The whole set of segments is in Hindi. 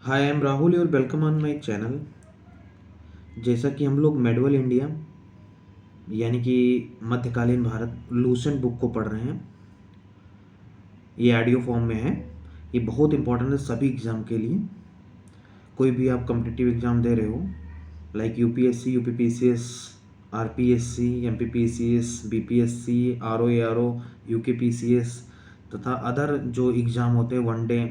हाय आई एम राहुल और वेलकम ऑन माय चैनल। जैसा कि हम लोग मेडवल इंडिया यानी कि मध्यकालीन भारत लूसेंट बुक को पढ़ रहे हैं। ये ऑडियो फॉर्म में है। ये बहुत इंपॉर्टेंट है सभी एग्ज़ाम के लिए। कोई भी आप कॉम्पिटिटिव एग्ज़ाम दे रहे हो like UPSC, UPPCS, RPSC, MPPCS, BPSC, RO, UKPCS तथा अदर जो एग्ज़ाम होते हैं वनडे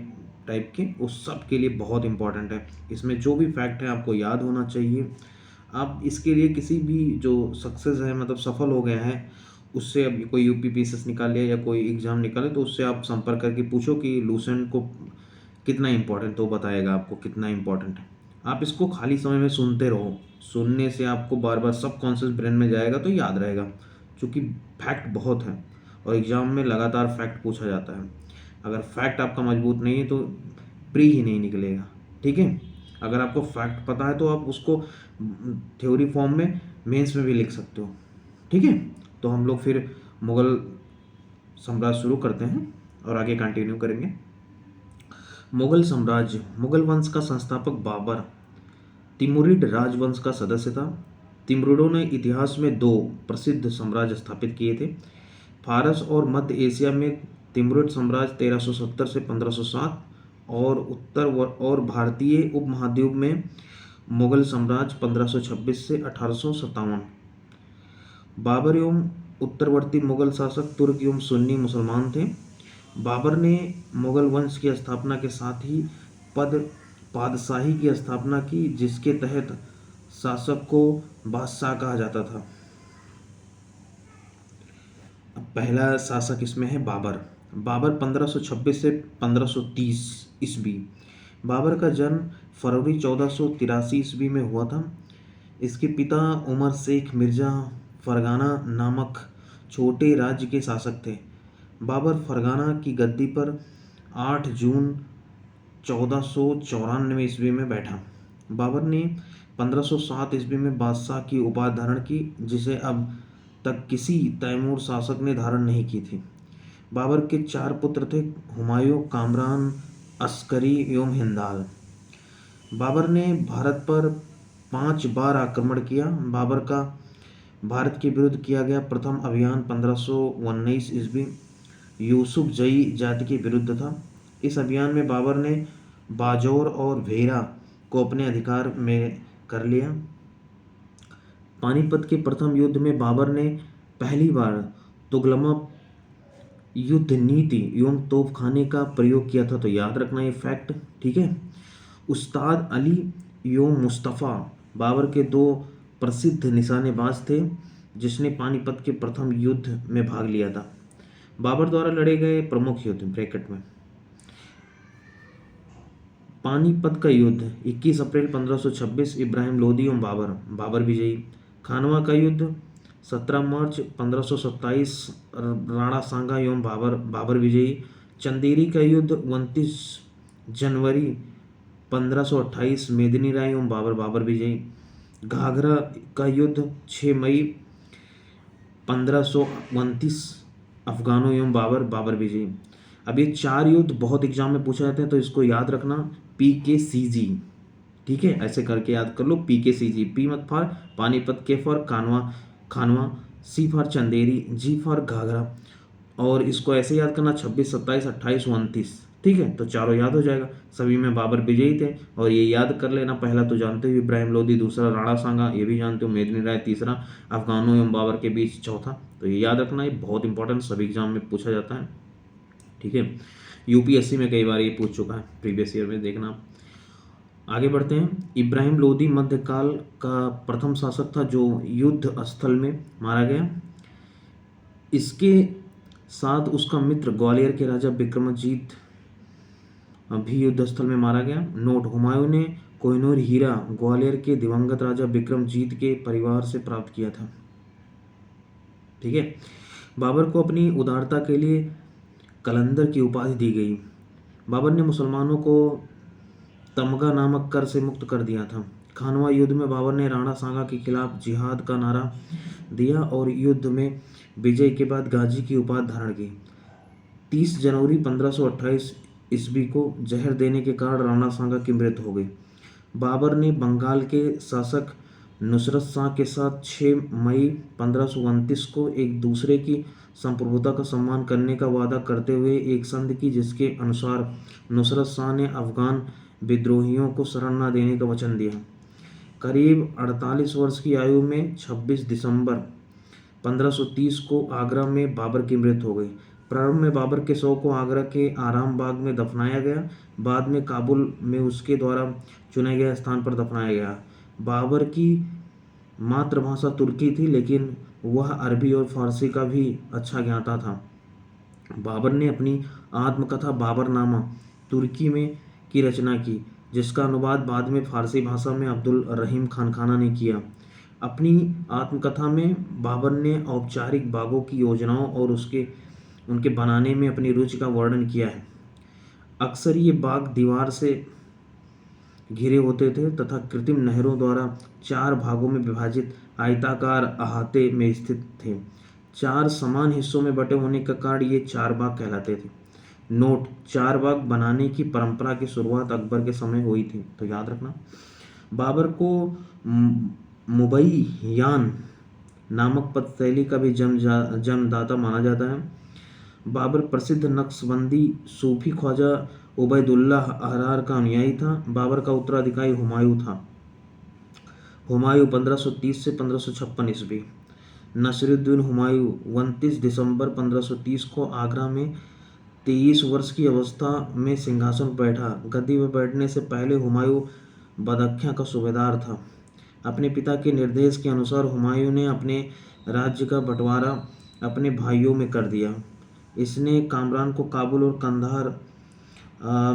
टाइप के, उस सब के लिए बहुत इंपॉर्टेंट है। इसमें जो भी फैक्ट है आपको याद होना चाहिए। आप इसके लिए किसी भी जो सक्सेस है मतलब सफल हो गया है उससे, अब कोई यूपीपीसीएस निकाल लिया या कोई एग्ज़ाम निकाले तो उससे आप संपर्क करके पूछो कि लूसेंट को कितना इम्पोर्टेंट, तो बताएगा आपको कितना इम्पोर्टेंट है। आप इसको खाली समय में सुनते रहो। सुनने से आपको बार बार सब कॉन्शियस ब्रेन में जाएगा तो याद रहेगा, क्योंकि फैक्ट बहुत है और एग्ज़ाम में लगातार फैक्ट पूछा जाता है। अगर फैक्ट आपका मजबूत नहीं है तो प्री ही नहीं निकलेगा। ठीक है, अगर आपको फैक्ट पता है तो आप उसको थ्योरी फॉर्म में मेंस में भी लिख सकते हो। ठीक है, तो हम लोग फिर मुगल साम्राज्य शुरू करते हैं और आगे कंटिन्यू करेंगे। मुगल साम्राज्य। मुगल वंश का संस्थापक बाबर तिमुरिड राजवंश का सदस्य था। तिमुरिडों ने इतिहास में दो प्रसिद्ध साम्राज्य स्थापित किए थे। फारस और मध्य एशिया में तिमुरिड साम्राज्य 1370 से 1507 और और भारतीय उपमहाद्वीप में मुगल साम्राज्य 1526 से 1857। बाबर एवं उत्तरवर्ती मुगल शासक तुर्क एवं सुन्नी मुसलमान थे। बाबर ने मुगल वंश की स्थापना के साथ ही पद पादशाही की स्थापना की, जिसके तहत शासक को बादशाह कहा जाता था। अब पहला शासक इसमें है बाबर। बाबर 1526 से 1530 ईस्वी। बाबर का जन्म फरवरी 1483 ईस्वी में हुआ था। इसके पिता उमर शेख मिर्जा फरगाना नामक छोटे राज्य के शासक थे। बाबर फरगाना की गद्दी पर 8 जून 1494 ईस्वी में बैठा। बाबर ने 1507 ईस्वी में बादशाह की उपाधि धारण की, जिसे अब तक किसी तैमूर शासक ने धारण नहीं की थी। बाबर के 4 पुत्र थे, हुमायूं, कामरान, अस्करी एवं हिंदाल। बाबर ने भारत पर 5 बार आक्रमण किया। बाबर का भारत के विरुद्ध किया गया प्रथम अभियान 1519 ईस्वी यूसुफ जई जाति के विरुद्ध था। इस अभियान में बाबर ने बाजौर और भेरा को अपने अधिकार में कर लिया। पानीपत के प्रथम युद्ध में बाबर ने पहली बार तुगलमा युद्ध नीति एवं तोपखाने का प्रयोग किया था, तो याद रखना ये फैक्ट। ठीक है, उस्ताद अली एवं मुस्तफ़ा बाबर के 2 प्रसिद्ध निशानेबाज थे, जिसने पानीपत के प्रथम युद्ध में भाग लिया था। बाबर द्वारा लड़े गए प्रमुख युद्ध ब्रैकेट में पानीपत का युद्ध 21 अप्रैल 1526 इब्राहिम लोदी एवं बाबर, बाबर विजयी। खानवा का युद्ध 17 मार्च 1527 राणा सांगा एवं बाबर, बाबर विजयी। चंदेरी का युद्ध 29 जनवरी 1528 मेदिनी राय एवं बाबर, बाबर विजयी। घाघरा का युद्ध 6 मई 1529 अफगानों एवं बाबर, बाबर विजयी। अब ये 4 युद्ध बहुत एग्जाम में पूछे जाते हैं, तो इसको याद रखना PKCG। ठीक है, ऐसे करके याद कर लो PKCG। पी मत for Panipat, K for Khanwa, C for Chanderi, G for Ghaghra. और इसको ऐसे याद करना 26, 27, 28, 29। ठीक है, तो चारों याद हो जाएगा। सभी में बाबर विजयी थे और ये याद कर लेना। पहला तो जानते हो इब्राहिम लोदी, दूसरा राणा सांगा, ये भी जानते हो मेदिनी राय, तीसरा अफगानों एवं बाबर के बीच, चौथा। तो ये याद रखना, ये बहुत इंपॉर्टेंट सभी एग्जाम में पूछा जाता है। ठीक है, यूपीएससी में कई बार ये पूछ चुका है, प्रीवियस ईयर में देखना। आगे बढ़ते हैं। इब्राहिम लोदी मध्यकाल का प्रथम शासक था जो युद्ध स्थल में मारा गया। इसके साथ उसका मित्र ग्वालियर के राजा विक्रमजीत भी युद्ध स्थल में मारा गया। नोट: हुमायूं ने कोहिनूर हीरा ग्वालियर के दिवंगत राजा विक्रमजीत के परिवार से प्राप्त किया था। ठीक है, बाबर को अपनी उदारता के लिए कलंदर की उपाधि दी गई। बाबर ने मुसलमानों को तमगा नामक कर से मुक्त कर दिया था। खानवा युद्ध में बाबर ने राणा सांगा के खिलाफ जिहाद का नारा दिया और युद्ध में विजय के बाद गाजी की उपाधि धारण की। 30 जनवरी 1528 ईस्वी को जहर देने के कारण राणा सांगा की मृत्यु हो गई। बाबर ने बंगाल के शासक नुसरत शाह के साथ 6 मई 1529 को एक दूसरे की संप्रभुता का सम्मान करने का वादा करते हुए एक संधि की, जिसके अनुसार नुसरत शाह ने अफगान विद्रोहियों को शरण न देने का वचन दिया। करीब 48 वर्ष की आयु में 26 दिसंबर 1530 को आगरा में बाबर की मृत्यु हो गई। प्रारंभ में बाबर के शव को आगरा के आराम बाग में दफनाया गया, बाद में काबुल में उसके द्वारा चुने गए स्थान पर दफनाया गया। बाबर की मातृभाषा तुर्की थी, लेकिन वह अरबी और फारसी का भी अच्छा ज्ञाता था। बाबर ने अपनी आत्मकथा बाबरनामा तुर्की में की रचना की, जिसका अनुवाद बाद में फारसी भाषा में अब्दुल रहीम खानखाना ने किया। अपनी आत्मकथा में बाबर ने औपचारिक बागों की योजनाओं और उनके बनाने में अपनी रुचि का वर्णन किया है। अक्सर ये बाग दीवार से घिरे होते थे तथा कृत्रिम नहरों द्वारा 4 भागों में विभाजित आयताकार अहाते में स्थित थे। 4 समान हिस्सों में बटे होने के कारण ये 4 बाग कहलाते थे। नोट: 4 बाग बनाने की परंपरा की शुरुआत अकबर के समय हुई थी, तो याद रखना। बाबर को मुबैयान नामक पद शैली का भी जन्मदाता माना जाता है। बाबर प्रसिद्ध नक्शबंदी सूफी ख्वाजा उबैदुल्लाह अहरार का अनुयायी था। बाबर का उत्तराधिकारी हुमायूं था। हुमायूं 1530 से 1556 ईस्वी। नसीरुद्दीन हुमायूं 29 दिसंबर 1530 को आगरा में 23 वर्ष की अवस्था में सिंहासन पर बैठा। गद्दी पर बैठने से पहले हुमायूं बदख्या का सूबेदार था। अपने पिता के निर्देश के अनुसार हुमायूं ने अपने राज्य का बंटवारा अपने भाइयों में कर दिया। इसने कामरान को काबुल और कंधार,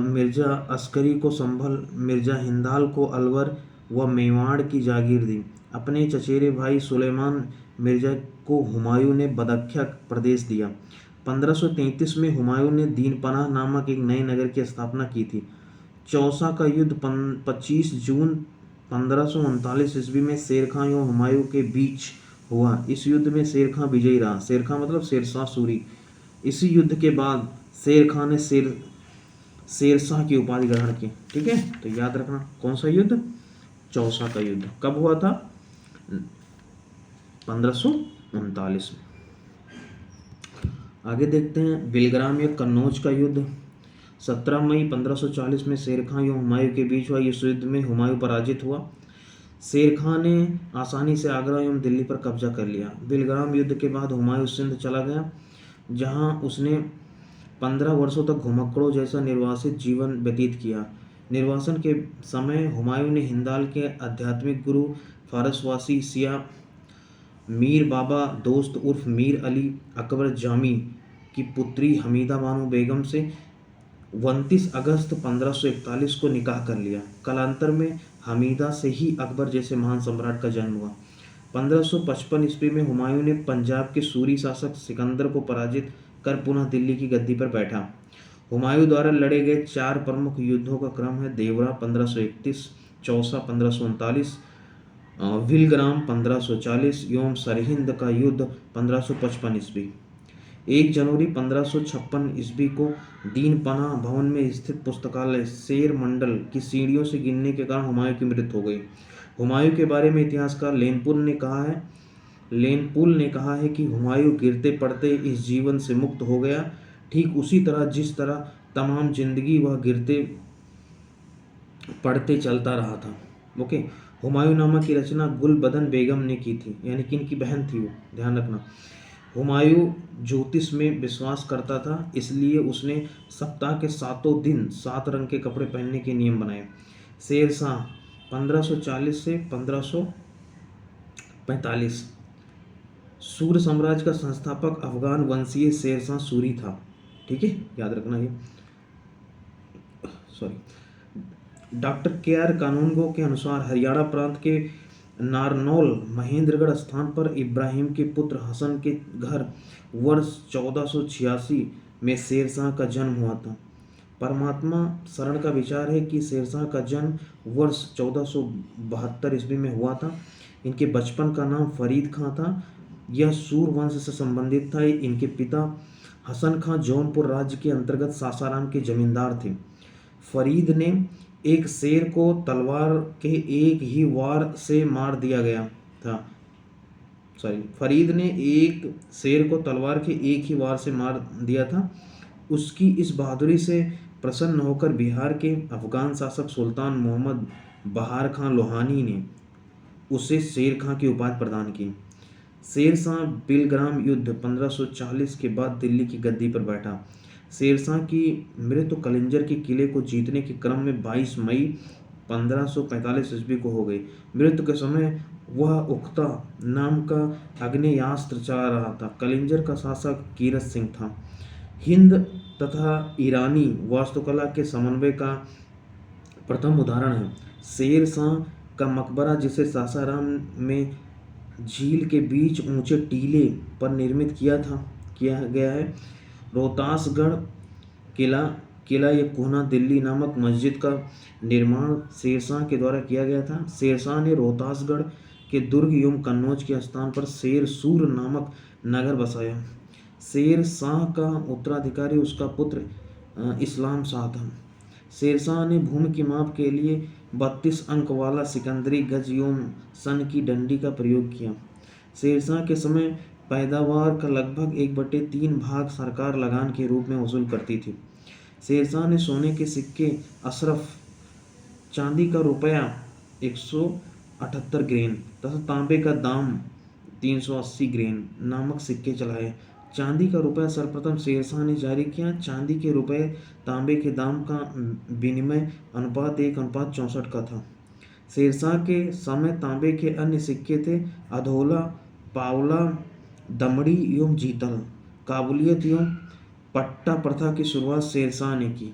मिर्जा अस्करी को संभल, मिर्जा हिंदाल को अलवर व मेवाड़ की जागीर दी। अपने चचेरे भाई सुलेमान मिर्जा को हुमायूं ने बदख्या प्रदेश दिया। 1533 में हुमायूं ने दीनपनाह नामक एक नए नगर की स्थापना की थी। चौसा का युद्ध 25 जून 1539 ईस्वी में शेरखां एवं हुमायूं के बीच हुआ। इस युद्ध में शेरखां विजयी रहा। शेरखां मतलब शेरशाह सूरी। इसी युद्ध के बाद शेरखां ने शेरशाह की उपाधि ग्रहण की। ठीक है, तो याद रखना कौन सा युद्ध? चौसा का युद्ध। कब हुआ था? 1539 में। आगे देखते हैं बिलग्राम या कन्नौज का युद्ध। 17 मई 1540 में शेरखां एवं हुमायूं के बीच हुआ। इस युद्ध में हुमायूं पराजित हुआ। शेरखां ने आसानी से आगरा एवं दिल्ली पर कब्जा कर लिया। बिलग्राम युद्ध के बाद हुमायूं सिंध चला गया, जहां उसने 15 वर्षों तक घुमक्कड़ों जैसा निर्वासित जीवन व्यतीत किया। निर्वासन के समय हुमायूं ने हिंदाल के आध्यात्मिक गुरु फारसवासी सिया मीर बाबा दोस्त उर्फ मीर अली अकबर जामी की पुत्री हमीदा बानो बेगम से 29 अगस्त 1541 को निकाह कर लिया। कालांतर में हमीदा से ही अकबर जैसे महान सम्राट का जन्म हुआ। 1555 ईस्वी में हुमायूं ने पंजाब के सूरी शासक सिकंदर को पराजित कर पुनः दिल्ली की गद्दी पर बैठा। हुमायूं द्वारा लड़े गए 4 प्रमुख युद्धों का क्रम है: देवरा 1531, चौसा 1539, विलग्राम 1540 एवं सरहिंद का युद्ध 1555 ईस्वी। 1 जनवरी 1556 ईस्वी को दीनपनाह भवन में स्थित पुस्तकालय शेर मंडल की सीढ़ियों से गिरने के कारण हुमायूं की मृत्यु हो गई। हुमायूं के बारे में इतिहासकार लेनपुल ने कहा है कि हुमायूं गिरते पड़ते इस जीवन से मुक्त हो गया, ठीक उसी तरह जिस तरह तमाम जिंदगी वह गिरते पड़ते चलता रहा था। ओके, हुमायूंनामा की रचना गुलबदन बेगम ने की थी, यानी कि इनकी बहन थी वो, ध्यान रखना। हुमायूं ज्योतिष में विश्वास करता था, इसलिए उसने सप्ताह के 7 दिन 7 रंग के कपड़े पहनने के नियम बनाए। शेरशाह 1540 से 1545। सूर्य साम्राज्य का संस्थापक अफगान वंशीय शेरशाह सूरी था। ठीक है, याद रखना ये। Doctor KR. कानूनगो के अनुसार हरियाणा प्रांत के नारनौल महेंद्रगढ़ स्थान पर इब्राहिम के पुत्र हसन के घर वर्ष 1486 में शेरशाह का जन्म हुआ था। परमात्मा शरण का विचार है कि शेरशाह का जन्म वर्ष 1472 ईस्वी में हुआ था। इनके बचपन का नाम फरीद खां था। यह सूर वंश से संबंधित था। इनके पिता हसन खां जौनपुर राज्य के अंतर्गत सासाराम के जमींदार थे। फरीद ने एक शेर को तलवार के एक ही वार से मार दिया गया था। फरीद ने एक शेर को तलवार के एक ही वार से मार दिया था। उसकी इस बहादुरी से प्रसन्न होकर बिहार के अफगान शासक सुल्तान मोहम्मद बहार खां लोहानी ने उसे शेर खां की उपाधि प्रदान की। शेर शाह बिलग्राम युद्ध 1540 के बाद दिल्ली की गद्दी पर बैठा। शेर शाह की मृत्यु कलिंजर के किले को जीतने के क्रम में 22 मई 1545 ईस्वी को हो गई। मृत्यु के समय वह उक्ता नाम का आग्नेयास्त्र चला रहा था। कलिंजर का शासक कीरत सिंह था। हिंद तथा ईरानी वास्तुकला के समन्वय का प्रथम उदाहरण है शेर शाह का मकबरा, जिसे सासाराम में झील के बीच ऊंचे टीले पर निर्मित किया गया है। रोहतासगढ़ किला या कोहना दिल्ली नामक मस्जिद का निर्माण शेरशाह के द्वारा किया गया था। शेरशाह ने रोहतासगढ़ के दुर्ग एवं कन्नौज के स्थान पर शेर सूर नामक नगर बसाया। शेर शाह का उत्तराधिकारी उसका पुत्र इस्लाम शाह था। शेरशाह ने भूमि की माप के लिए 32 अंक वाला सिकंदरी गज एवं सन की डंडी का प्रयोग किया। शेरशाह के समय पैदावार का लगभग 1/3 भाग सरकार लगान के रूप में वसूल करती थी। शेरशाह ने सोने के सिक्के अशरफ, चांदी का रुपया 178 ग्रेन तथा तांबे का दाम 380 ग्रेन नामक सिक्के चलाए। चांदी का रुपया सर्वप्रथम शेरशाह ने जारी किया। चांदी के रुपये तांबे के दाम का विनिमय अनुपात 1:64 का था। शेरशाह के समय तांबे के अन्य सिक्के थे अधौला, पावला, दमड़ी एवं जीतल। काबुलियत एवं पट्टा प्रथा की शुरुआत शेरशाह ने की।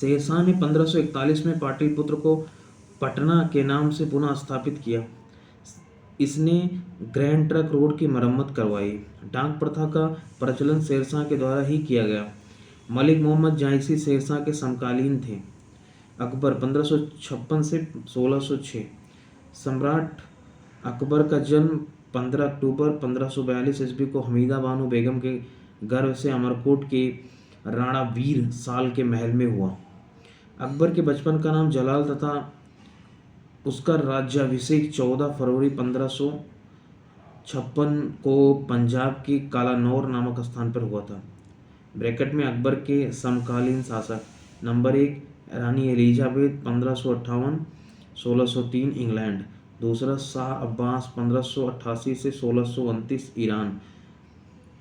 शेरशाह ने 1541 में पाटलिपुत्र को पटना के नाम से पुनः स्थापित किया। इसने ग्रैंड ट्रंक रोड की मरम्मत करवाई। डाक प्रथा का प्रचलन शेरशाह के द्वारा ही किया गया। मलिक मोहम्मद जायसी शेरशाह के समकालीन थे। अकबर 1556 से 1606। सम्राट अकबर का जन्म 15 अक्टूबर 1542 ईस्वी को हमीदा बानो बेगम के गर्भ से अमरकोट के राणा वीर साल के महल में हुआ। अकबर के बचपन का नाम जलाल तथा उसका राज्याभिषेक 14 फरवरी 1556 को पंजाब के कालानौर नामक स्थान पर हुआ था। ब्रैकेट में अकबर के समकालीन शासक। नंबर 1 रानी एलिजाबेथ 1558-1603 इंग्लैंड। दूसरा शाह अब्बास 1588 से 1629 ईरान।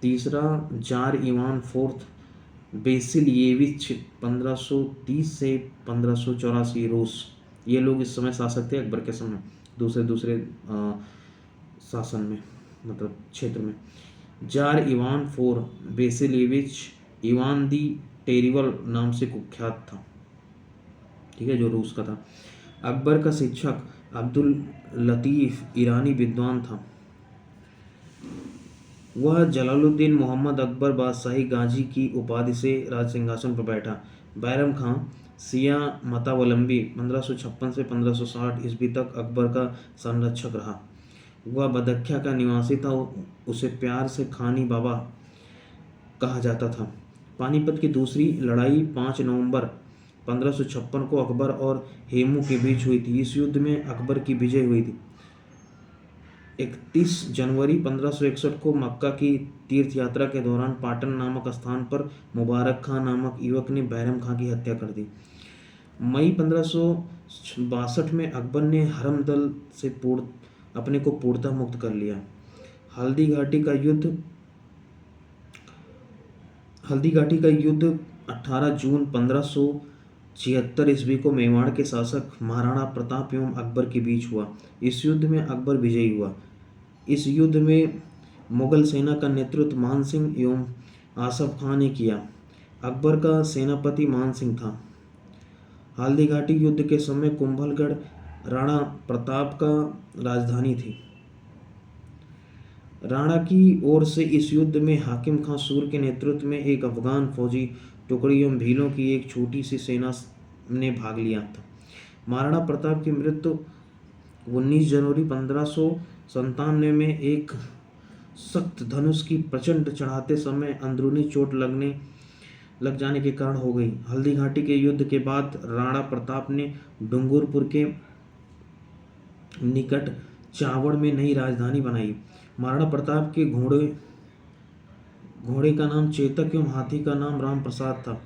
तीसरा जार इवान फोर्थ बेसिलिएविच 1530 से 1584 रूस। ये लोग इस समय शासक थे अकबर के समय दूसरे शासन में, मतलब क्षेत्र में। जार इवान फोर बेसिलिएविच इवान दी टेरिबल नाम से कुख्यात था, ठीक है, जो रूस का था। अकबर का शिक्षक अब्दुल लतीफ ईरानी विद्वान था। वह जलालुद्दीन मोहम्मद अकबर बादशाही गाजी की उपाधि से राज सिंहासन पर बैठा। बैरम खां सिया मतावलंबी 1556 से 1560 ईस्वी तक अकबर का संरक्षक रहा। वह बदख्या का निवासी था। उसे प्यार से खानी बाबा कहा जाता था। पानीपत की दूसरी लड़ाई 5 नवंबर 1556 को अकबर और हेमू के बीच हुई थी। इस युद्ध में अकबर की विजय हुई थी। 31 जनवरी 1561 को मक्का की तीर्थ यात्रा के दौरान पाटन नामक स्थान पर मुबारक खां नामक युवक ने बैरम खां की हत्या कर दी। मई 1562 में अकबर ने हरमदल से अपने को पूर्णतः मुक्त कर लिया। हल्दी घाटी का युद्ध 18 जून 1576 ईस्वी को मेवाड़ के शासक महाराणा प्रताप एवं अकबर के बीच हुआ। इस युद्ध में अकबर विजयी हुआ। इस युद्ध में मुगल सेना का नेतृत्व मान सिंह एवं आसफ खां ने किया। अकबर का सेनापति मान सिंह था। हल्दी घाटी युद्ध के समय कुंभलगढ़ राणा प्रताप का राजधानी थी। राणा की ओर से इस युद्ध में हाकिम खां सूर के नेतृत्व में एक अफगान फौजी टुकड़ी एवं भीलों की एक छोटी सी सेना ने भाग लिया था। महाराणा प्रताप की मृत्यु 19 जनवरी 1597 में एक सख्त धनुष की प्रचंड चढ़ाते समय अंदरूनी चोट लग जाने के कारण हो गई। हल्दी घाटी के युद्ध के बाद राणा प्रताप ने डूंगरपुर के निकट चावड़ में नई राजधानी बनाई। महाराणा प्रताप के घोड़े का नाम चेतक एवं हाथी का नाम राम प्रसाद था।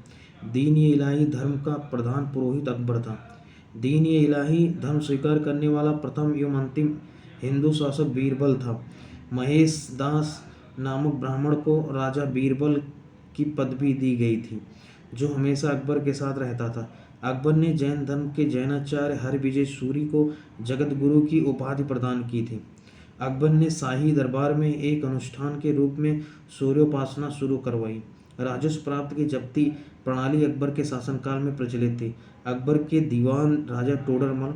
दीन ए इलाही धर्म का प्रधान पुरोहित अकबर था। दीन ए इलाही धर्म स्वीकार करने वाला प्रथम एवं अंतिम हिंदू शासक बीरबल था। महेश दास नामक ब्राह्मण को राजा बीरबल की पदवी दी गई थी, जो हमेशा अकबर के साथ रहता था। अकबर ने जैन धर्म के जैनाचार्य हरविजय सूरी को जगत गुरु की उपाधि प्रदान की थी। अकबर ने शाही दरबार में एक अनुष्ठान के रूप में सूर्योपासना शुरू करवाई। राजस्व प्राप्त की जब्ती प्रणाली अकबर के शासनकाल में प्रचलित थी। अकबर के दीवान राजा टोडरमल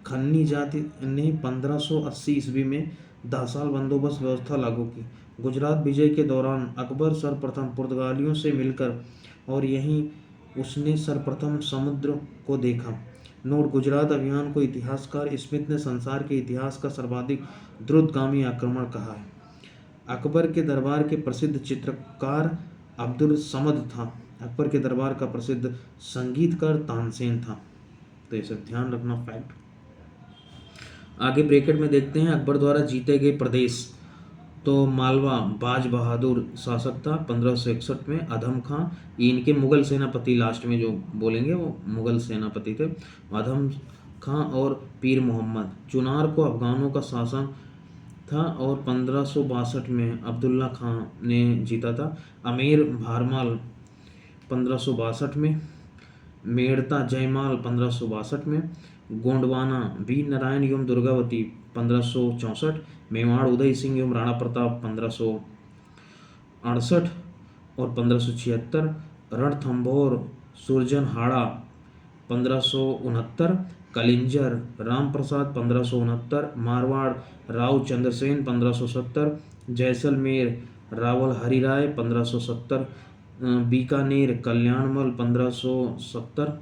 खन्नी जाति ने 1580 ईस्वी में 10 साल बंदोबस्त व्यवस्था लागू की। गुजरात विजय के दौरान अकबर सर्वप्रथम पुर्तगालियों से मिलकर और यहीं उसने सर्वप्रथम समुद्र को देखा। नोट: गुजरात अभियान को इतिहासकार स्मिथ ने संसार के इतिहास का सर्वाधिक द्रुतगामी आक्रमण कहा है। अकबर के दरबार के प्रसिद्ध चित्रकार अब्दुल समद था। अकबर के दरबार का प्रसिद्ध संगीतकार तानसेन था। तो ये सब ध्यान रखना फैक्ट। आगे ब्रैकेट में देखते हैं अकबर द्वारा जीते गए प्रदेश। तो मालवा बाज बहादुर शासक था 1561 में। अधम खां इनके मुगल सेनापति, लास्ट में जो बोलेंगे वो मुगल सेनापति थे। अधम खां और पीर मोहम्मद। चुनार को अफगानों का शासन था और 1562 में अब्दुल्ला खां ने जीता था। अमीर भारमाल 1562 में। मेड़ता जयमाल 1562 में। गोंडवाना वीर नारायण एवं दुर्गावती 1564। मेवाड़ उदय सिंह एवं राणा प्रताप 1568 और 1576। रणथंभौर सुरजनहाड़ा 1569। कलिंजर राम प्रसाद 1569। मारवाड़ राव चंद्रसेन 1570। जैसलमेर रावल हरिराय 1570। बीकानेर कल्याणमल 1570।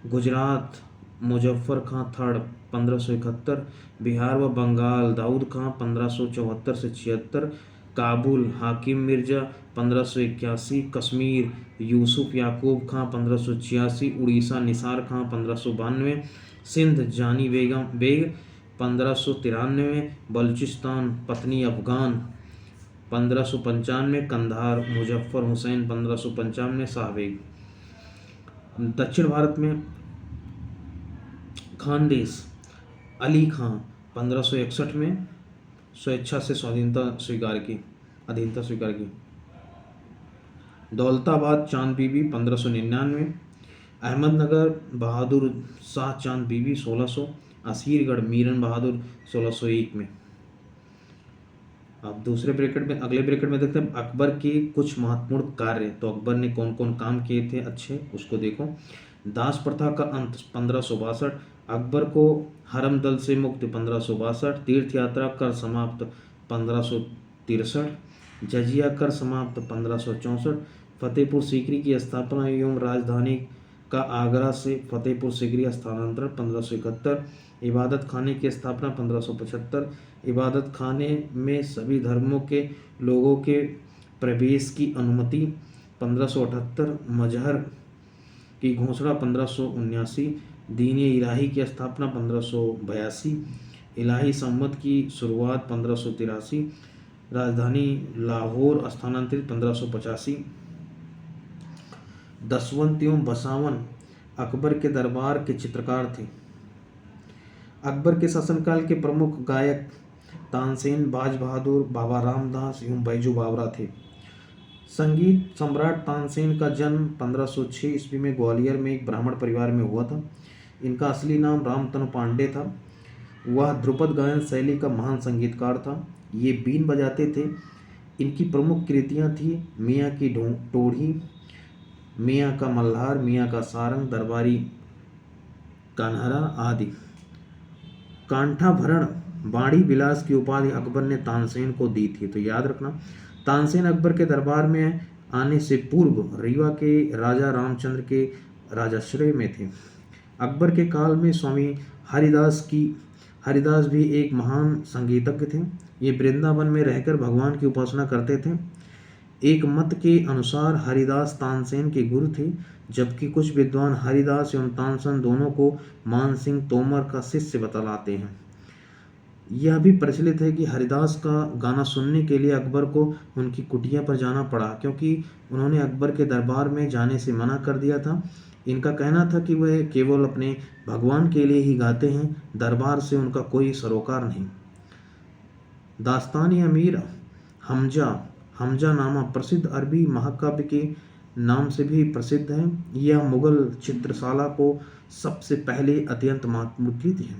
गुजरात मुजफ्फर खां थर्ड 1571। बिहार व बंगाल दाऊद खां 1574 से 76। काबुल हाकिम मिर्जा 1581। कश्मीर यूसुफ याकूब खां 1586। उड़ीसा निसार खां 1592। सिंध जानी बेग 1593। बलूचिस्तान पत्नी अफगान 1595। कंधार मुजफ्फर हुसैन 1595। शाहबेग। दक्षिण भारत में खानदेश अली खां 1561 में स्वेच्छा से अधीनता स्वीकार की। दौलताबाद चांद बीबी 1599। अहमदनगर बहादुर शाह चांद बीबी 1600। असीरगढ़ मीरन बहादुर 1601 में। अब अगले ब्रैकेट में देखते हैं अकबर के कुछ महत्वपूर्ण कार्य। तो अकबर ने कौन कौन काम किए थे अच्छे, उसको देखो। दास प्रथा का अंत 1562। अकबर को हरम दल से मुक्ति 1562। तीर्थ यात्रा कर समाप्त 1563। जजिया कर समाप्त 1564। फतेहपुर सीकरी की स्थापना एवं राजधानी का आगरा से फतेहपुर सीकरी स्थानांतरण 1571। इबादत खाने की स्थापना 1575। इबादत खाने में सभी धर्मों के लोगों के प्रवेश की अनुमति 1578। मजहर की घोषणा 1579। दीन इलाही की स्थापना 1582। इलाही सम्मत की शुरुआत 1583। राजधानी लाहौर स्थानांतरित 1585। दसवंत एवं बसावन अकबर के दरबार के चित्रकार थे। अकबर के शासनकाल के प्रमुख गायक तानसेन, बाज बहादुर, बाबा रामदास एवं बैजू बावरा थे। संगीत सम्राट तानसेन का जन्म 1506 ईस्वी में ग्वालियर में एक ब्राह्मण परिवार में हुआ था। इनका असली नाम रामतनु पांडे था। वह ध्रुपद गायन शैली का महान संगीतकार था। ये बीन बजाते थे। इनकी प्रमुख कृतियाँ थी मियाँ की टोढ़ी, मियाँ का मल्हार, मियाँ का सारंग, दरबारी कान्हरा आदि। कांठाभरण बाणी विलास की उपाधि अकबर ने तानसेन को दी थी। तो याद रखना, तानसेन अकबर के दरबार में आने से पूर्व रीवा के राजा रामचंद्र के राजाश्रय में थे। अकबर के काल में स्वामी हरिदास भी एक महान संगीतज्ञ थे। ये वृंदावन में रहकर भगवान की उपासना करते थे। एक मत के अनुसार हरिदास तानसेन के गुरु थे, जबकि कुछ विद्वान हरिदास एवं तानसेन दोनों को मान सिंह तोमर का शिष्य बतलाते हैं। यह भी प्रचलित है कि हरिदास का गाना सुनने के लिए अकबर को उनकी कुटिया पर जाना पड़ा, क्योंकि उन्होंने अकबर के दरबार में जाने से मना कर दिया था। इनका कहना था कि वह केवल अपने भगवान के लिए ही गाते हैं, दरबार से उनका कोई सरोकार नहीं। दास्तान अमीर हमजा हमजा नामा प्रसिद्ध अरबी महाकाव्य के नाम से भी प्रसिद्ध है। यह मुगल चित्रशाला को सबसे पहले अत्यंत महत्वपूर्ण कृति है।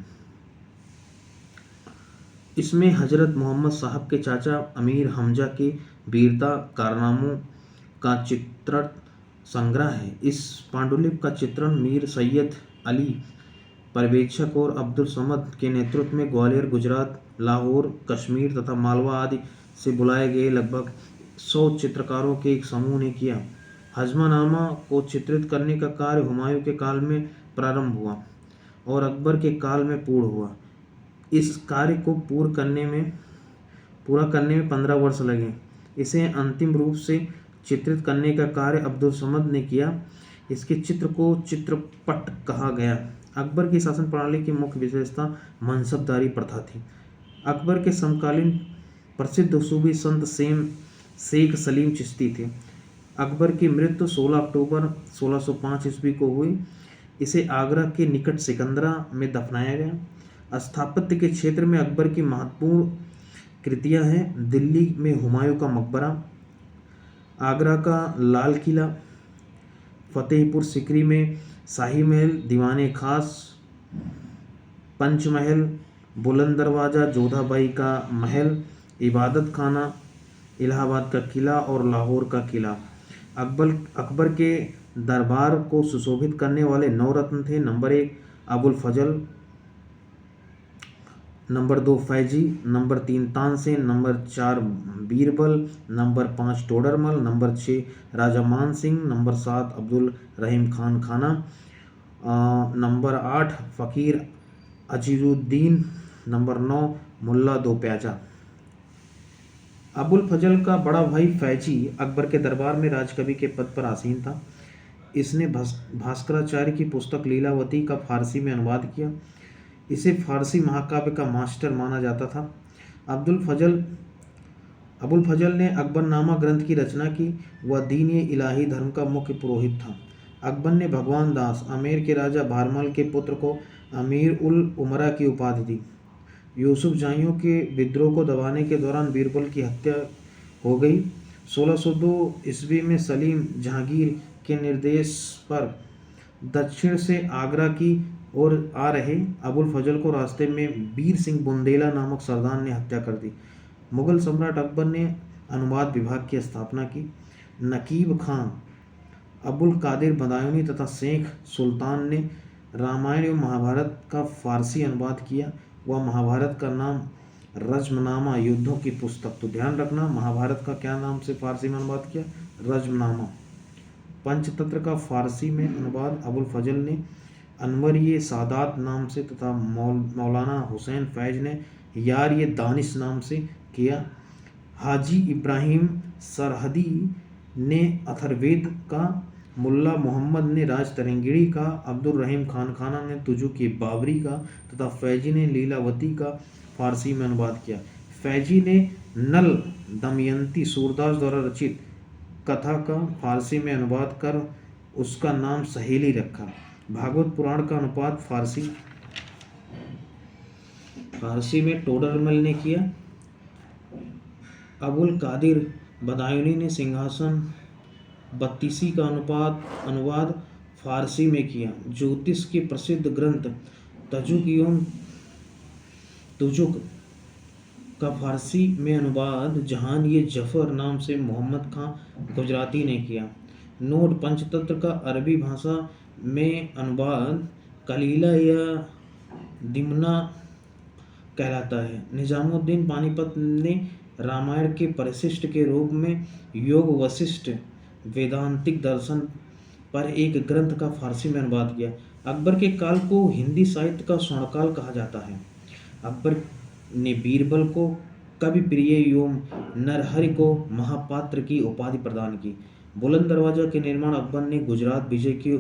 इसमें हजरत मोहम्मद साहब के चाचा अमीर हमजा के वीरता कारनामों का चित्रण संग्रह है। इस पांडुलिपि का चित्रण मीर सैयद अली पर्यवेक्षक और अब्दुल समद के नेतृत्व में ग्वालियर, गुजरात, लाहौर, कश्मीर तथा मालवा आदि से बुलाए गए लगभग 100 चित्रकारों के एक समूह ने किया। हजमानामा को चित्रित करने का कार्य हुमायूं के काल में प्रारंभ हुआ और अकबर के काल में पूर्ण हुआ। इस कार्य को पूरा करने में 15 वर्ष लगे। इसे अंतिम रूप से चित्रित करने का कार्य अब्दुल समद ने किया। इसके चित्र को चित्रपट कहा गया। अकबर की शासन प्रणाली की मुख्य विशेषता मनसबदारी प्रथा थी। अकबर के समकालीन प्रसिद्ध सूफी संत शेख सलीम चिश्ती थे। अकबर की मृत्यु 16 अक्टूबर 1605 ईस्वी को हुई। इसे आगरा के निकट सिकंदरा में दफनाया गया। स्थापत्य के क्षेत्र में अकबर की महत्वपूर्ण कृतियां हैं। दिल्ली में हुमायूं का मकबरा, आगरा का लाल किला, फतेहपुर सिकरी में शाही महल, दीवाने खास, पंचमहल, बुलंद दरवाज़ा, जोधाबाई का महल, इबादत खाना, इलाहाबाद का किला और लाहौर का किला। अकबर के दरबार को सुशोभित करने वाले 9 रत्न थे। Number 1 Abul Fazal, number 2 Faizi, number 3 Tansen, number 4 Birbal, number 5 Todarmal, number 6 Raja Man Singh, number 7 Abdul Rahim Khan Khana, number 8 फ़कीर अजीरुद्दीन, नंबर 9 मुल्ला दो प्याजा। अबुल फजल का बड़ा भाई फैजी अकबर के दरबार में राजकवि के पद पर आसीन था। इसने भास्कराचार्य की पुस्तक लीलावती का फारसी में अनुवाद किया। इसे फारसी महाकाव्य का मास्टर माना जाता था। अबुल फजल ने अकबरनामा ग्रंथ की रचना की। वह दीन इलाही धर्म का मुख्य पुरोहित था। अकबर ने भगवान दास आमेर के राजा भारमल के पुत्र को अमीर उल उमरा की उपाधि दी। यूसुफ जाइयों के विद्रोह को दबाने के दौरान बीरबल की हत्या हो गई। 1602 ईस्वी में सलीम जहांगीर के निर्देश पर दक्षिण से आगरा की ओर आ रहे अबुल फजल को रास्ते में वीर सिंह बुंदेला नामक सरदार ने हत्या कर दी। मुगल सम्राट अकबर ने अनुवाद विभाग की स्थापना की। नकीब खां, अबुल कादिर बदायूनी तथा शेख सुल्तान ने रामायण एवं महाभारत का फारसी अनुवाद किया। वह महाभारत का नाम रज्मनामा, युद्धों की पुस्तक। तो ध्यान रखना, महाभारत का क्या नाम से फारसी में अनुवाद किया? रज्मनामा। पंचतंत्र का फारसी में अनुवाद अबुल फजल ने अनवर सादात नाम से तथा मौलाना हुसैन फैज ने यार ये दानिश नाम से किया। हाजी इब्राहिम सरहदी ने अथर्ववेद का, मुल्ला मोहम्मद ने राज तरंगिणी का, अब्दुल रहीम खान खाना ने तुजु की बाबरी का तथा फैजी ने लीलावती का फारसी में अनुवाद किया। फैजी ने नल दमयंती सूरदास द्वारा रचित कथा का फारसी में अनुवाद कर उसका नाम सहेली रखा। भागवत पुराण का अनुवाद फारसी में टोडरमल ने किया। अबुल कादिर बदायूनी ने सिंहासन बत्तीसी का अनुवाद फारसी में किया। ज्योतिष के प्रसिद्ध ग्रंथ तुजुक का फारसी में अनुवाद जहान ये जफर नाम से मोहम्मद खां गुजराती ने किया। नोट, पंचतंत्र का अरबी भाषा में अनुवाद कलीला या दिमना कहलाता है। निजामुद्दीन पानीपत ने रामायण के परिशिष्ट के रूप में योग वशिष्ठ वेदांतिक दर्शन पर एक ग्रंथ का फारसी में अनुवाद किया। अकबर के काल को हिंदी साहित्य का स्वर्णकाल कहा जाता है। अकबर ने बीरबल को कवि प्रिय एवं नरहरि को महापात्र की उपाधि प्रदान की। बुलंद दरवाजा के निर्माण अकबर ने गुजरात विजय के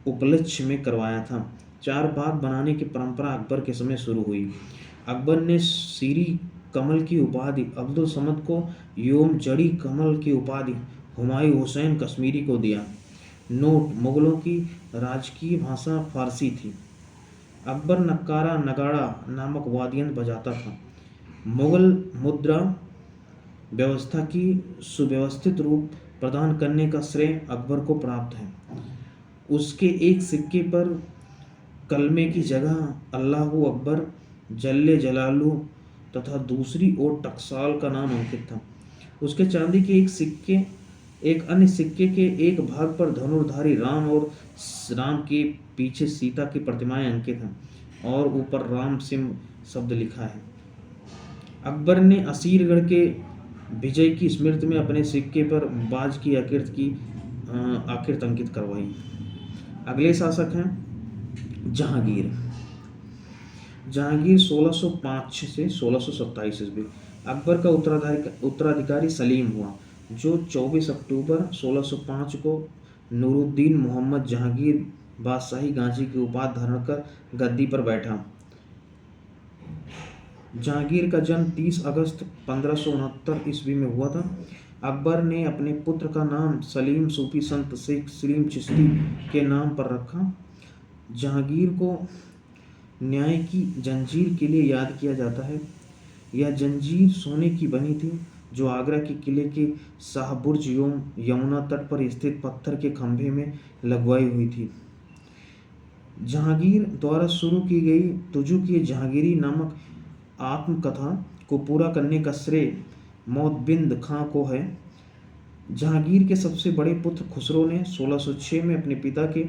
उपलक्ष्य में करवाया था। चार बाग बनाने की परंपरा अकबर के समय शुरू हुई। अकबर ने सीरी कमल की उपाधि अब्दुल समद को एवं जड़ी कमल की उपाधि हुमायूं हुसैन कश्मीरी को दिया। नोट: मुगलों की राजकीय भाषा फारसी थी। अकबर नक्कारा नगाड़ा नामक वाद्ययंत्र बजाता था। मुगल मुद्रा व्यवस्था की सुव्यवस्थित रूप प्रदान करने का श्रेय अकबर को प्राप्त है। उसके एक सिक्के पर कलमे की जगह अल्लाहू अकबर जल्ले जलालू तथा दूसरी ओर टकसाल का नाम अंकित था। उसके चांदी के एक अन्य सिक्के के एक भाग पर धनुर्धारी राम और राम के पीछे सीता की प्रतिमाएं अंकित हैं और ऊपर राम सिंह शब्द लिखा है। अकबर ने असीरगढ़ के विजय की स्मृति में अपने सिक्के पर बाज की आकृति अंकित करवाई। अगले शासक हैं जहांगीर। जहांगीर 1605 से 1627 ईस्वी। अकबर का उत्तराधिकारी सलीम हुआ, जो 24 अक्टूबर 1605 को नूरुद्दीन मोहम्मद जहांगीर बादशाही गांची की उपाधि धारण कर गद्दी पर बैठा। जहांगीर का जन्म 30 अगस्त 1569 ईस्वी में हुआ था। अकबर ने अपने पुत्र का नाम सलीम सूफी संत शेख सलीम चिश्ती के नाम पर रखा। जहांगीर को न्याय की जंजीर के लिए याद किया जाता है। यह जंजीर सोने की बनी थी, जो आगरा के किले के शाहबुर्ज एवं यमुना तट पर स्थित पत्थर के खंभे में लगवाई हुई थी। जहांगीर द्वारा शुरू की गई तुजू की जहांगीरी नामक आत्मकथा को पूरा करने का श्रेय मौतबिंद खां को है। जहांगीर के सबसे बड़े पुत्र खुसरो ने 1606 में अपने पिता के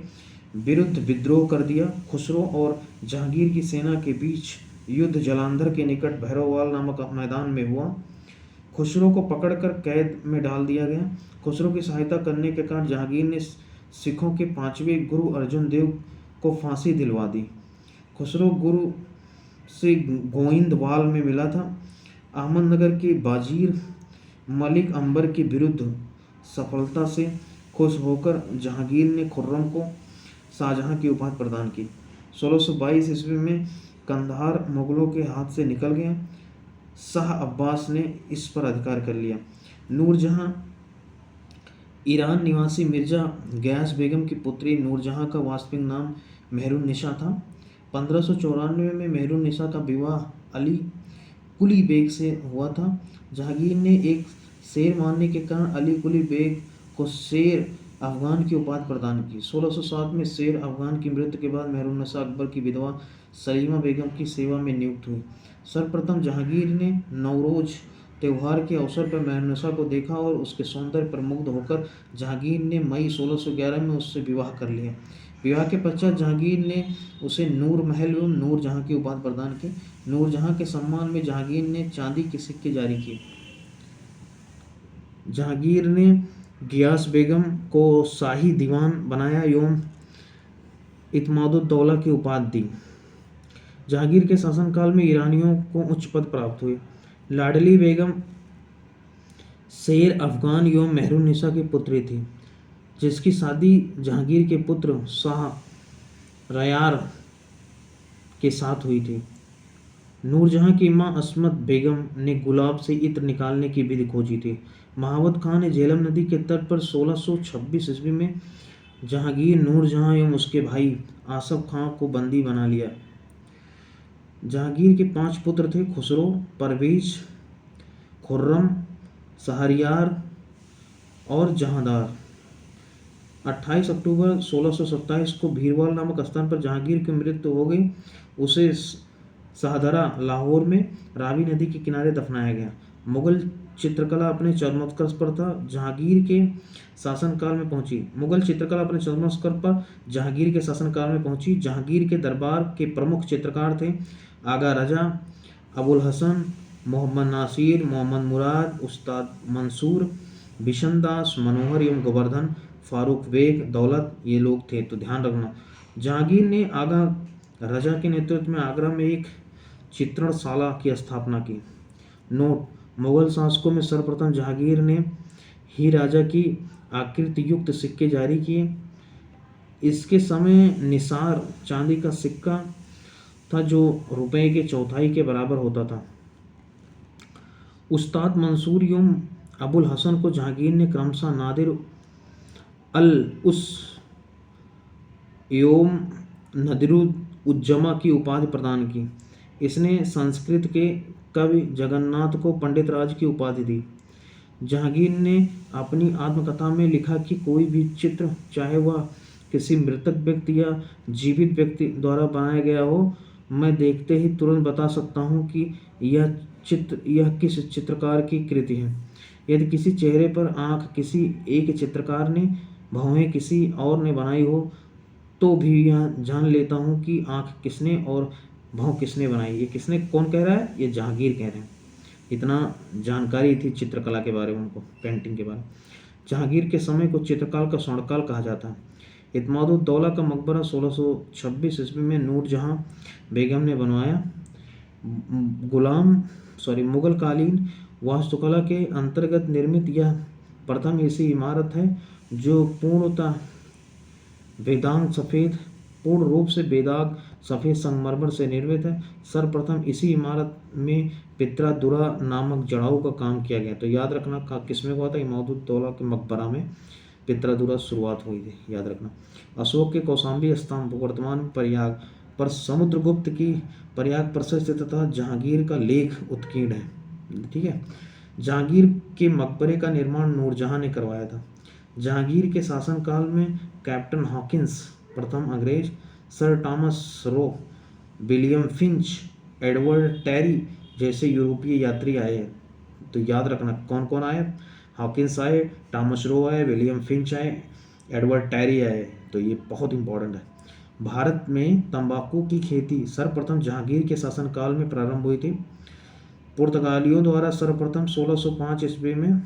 विरुद्ध विद्रोह कर दिया। खुसरो और जहांगीर की सेना के बीच युद्ध जालंधर के निकट भैरववाल नामक मैदान में हुआ। खुसरो को पकड़कर कैद में डाल दिया गया। खुसरो की सहायता करने के कारण जहांगीर ने सिखों के 5वें गुरु अर्जुन देव को फांसी दिलवा दी। खुसरो गुरु से गोइंदवाल में मिला था। अहमदनगर के बाजीर मलिक अंबर के विरुद्ध सफलता से खुश होकर जहांगीर ने खुर्रम को शाहजहां की उपाधि प्रदान की। 1622 ईस्वी में कंधार मुगलों के हाथ से निकल गया। शाह अब्बास ने इस पर अधिकार कर लिया। नूरजहां ईरान निवासी मिर्जा गयास बेगम की पुत्री नूरजहां का वास्तविक नाम मेहरुन्निसा था। 1594 में मेहरुन्निसा का विवाह अली कुली बेग से हुआ था। जहांगीर ने एक शेर मारने के कारण अली कुली बेग को शेर अफगान की उपाधि प्रदान की। 1607 में शेर अफगान की मृत्यु के बाद मेहरुन्निसा अकबर की विधवा सलीमा बेगम की सेवा में नियुक्त हुई। सर्वप्रथम जहांगीर ने नवरोज त्यौहार के अवसर पर मेहरुन्निसा को देखा और उसके सौंदर्य पर मुग्ध होकर जहांगीर ने मई 1611 में उससे विवाह कर लिया। विवाह के पश्चात जहांगीर ने उसे नूर महल एवं नूरजहां की उपाधि प्रदान की। नूरजहां के सम्मान में जहांगीर ने चांदी के सिक्के जारी किए। जहांगीर ने गियास बेगम को शाही दीवान बनाया एवं इत्मादुद्दौला की उपाधि दी। जहांगीर के शासनकाल में ईरानियों को उच्च पद प्राप्त हुए। लाडली बेगम शेर अफगान एवं मेहरुन्निसा की पुत्री थी, जिसकी शादी जहांगीर के पुत्र शाह रयार के साथ हुई थी। नूरजहां की मां अस्मत बेगम ने गुलाब से इत्र निकालने की विधि खोजी थी। महावत खां ने झेलम नदी के तट पर 1626 ईस्वी में जहांगीर, नूरजहां एवं उसके भाई आसफ खां को बंदी बना लिया। जहांगीर के 5 पुत्र थे: खुसरो, परवेज, खुर्रम, शहरयार और जहांदार। 28 अक्टूबर 1627 को भीरवाल नामक स्थान पर जहांगीर की मृत्यु हो गई। उसे शाहदरा लाहौर में रावी नदी के किनारे दफनाया गया। मुगल चित्रकला अपने चरमोत्कर्ष पर था। जहांगीर के शासनकाल में पहुंची। मुगल चित्रकला अपने चरमोत्कर्ष पर जहांगीर के शासनकाल में पहुंची। जहांगीर के दरबार के प्रमुख चित्रकार थे आगा रजा, अबुल हसन, मोहम्मद नासिर, मोहम्मद मुराद, उस्ताद मंसूर, बिशनदास, मनोहर एवं गोवर्धन, फारूक बेग, दौलत, ये लोग थे। तो ध्यान रखना, जहांगीर ने आगा रजा के नेतृत्व में आगरा में एक चित्रणशाला की स्थापना की। नोट: मुगल शासकों में सर्वप्रथम जहांगीर ने ही राजा की आकृति युक्त सिक्के जारी किए। इसके समय निसार चांदी का सिक्का था जो रुपए के चौथाई के बराबर होता था। उस्ताद मंसूर एवं अबुल हसन को जहांगीर ने क्रमशः नादिर अल उस एवं नदिरुल उज्जमा की उपाधि प्रदान की। इसने संस्कृत के कवि जगन्नाथ को पंडित राज की उपाधि दी। जहांगीर ने अपनी आत्मकथा में लिखा कि कोई भी चित्र, चाहे वह किसी मृतक व्यक्ति या जीवित व्यक्ति द्वारा बनाया गया हो, मैं देखते ही तुरंत बता सकता हूँ कि यह किस चित्रकार की कृति है। यदि किसी चेहरे पर आंख किसी एक चित्रकार ने, भौहें किसी और ने बनाई हो, तो भी यह जान लेता हूँ कि आंख किसने और भौं किसने बनाई। ये किसने, कौन कह रहा है? ये जहांगीर कह रहे हैं। इतना जानकारी थी चित्रकला के बारे में उनको, पेंटिंग के बारे में। जहांगीर के समय को चित्रकाल का स्वर्णकाल कहा जाता है। इत्मादुद्दौला का मकबरा 1626 ईस्वी में नूरजहां बेगम ने बनवाया। मुगल कालीन वास्तुकला के अंतर्गत निर्मित यह प्रथम ऐसी इमारत है जो पूर्ण रूप से बेदाग सफ़ेद संगमरमर से निर्मित है। सर्वप्रथम इसी इमारत में पित्रादुरा नामक जड़ाऊ का काम किया गया। तो याद रखना किसमें हुआ था? इमादुद्दौला के मकबरा में पित्रादुरा शुरुआत हुई थी, याद रखना। अशोक के कौशाम्बी स्तंभ वर्तमान में प्रयाग पर समुद्रगुप्त की प्रयाग प्रशस्त तथा जहांगीर का लेख उत्कीर्ण है। ठीक है। जहांगीर के मकबरे का निर्माण नूरजहां ने करवाया था। जहांगीर के शासनकाल में कैप्टन हॉकिंस प्रथम अंग्रेज, sir Thomas Roe, William Finch, Edward Terry जैसे यूरोपीय यात्री आए। तो याद रखना कौन कौन आए? हॉकिंस आए, टॉमस रो आए, विलियम फिंच आए, एडवर्ड टेरी आए। तो ये बहुत इंपॉर्टेंट है। भारत में तंबाकू की खेती सर्वप्रथम जहांगीर के शासनकाल में प्रारंभ हुई थी। पुर्तगालियों द्वारा सर्वप्रथम 1605 ईस्वी में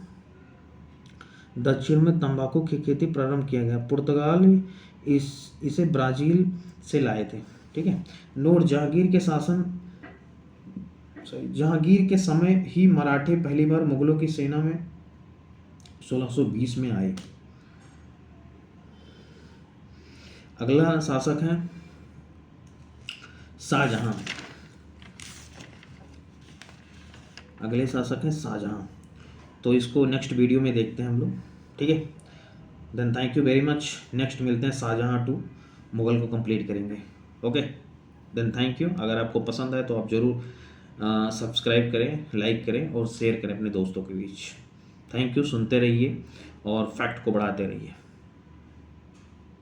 दक्षिण में तंबाकू की खेती प्रारंभ किया गया। पुर्तगाल इसे ब्राजील से लाए थे। ठीक है। नोट: जहांगीर के समय ही मराठे पहली बार मुगलों की सेना में 1620 में आए। अगला शासक है शाहजहां। अगले शासक हैं शाहजहां। तो इसको नेक्स्ट वीडियो में देखते हैं हम लोग। ठीक है। Then thank you very much. Next मिलते हैं शाहजहां 2, मुगल को कंप्लीट करेंगे। Okay, then thank you. अगर आपको पसंद आए तो आप ज़रूर सब्सक्राइब करें, लाइक करें और शेयर करें अपने दोस्तों के बीच। Thank you. सुनते रहिए और फैक्ट को बढ़ाते रहिए।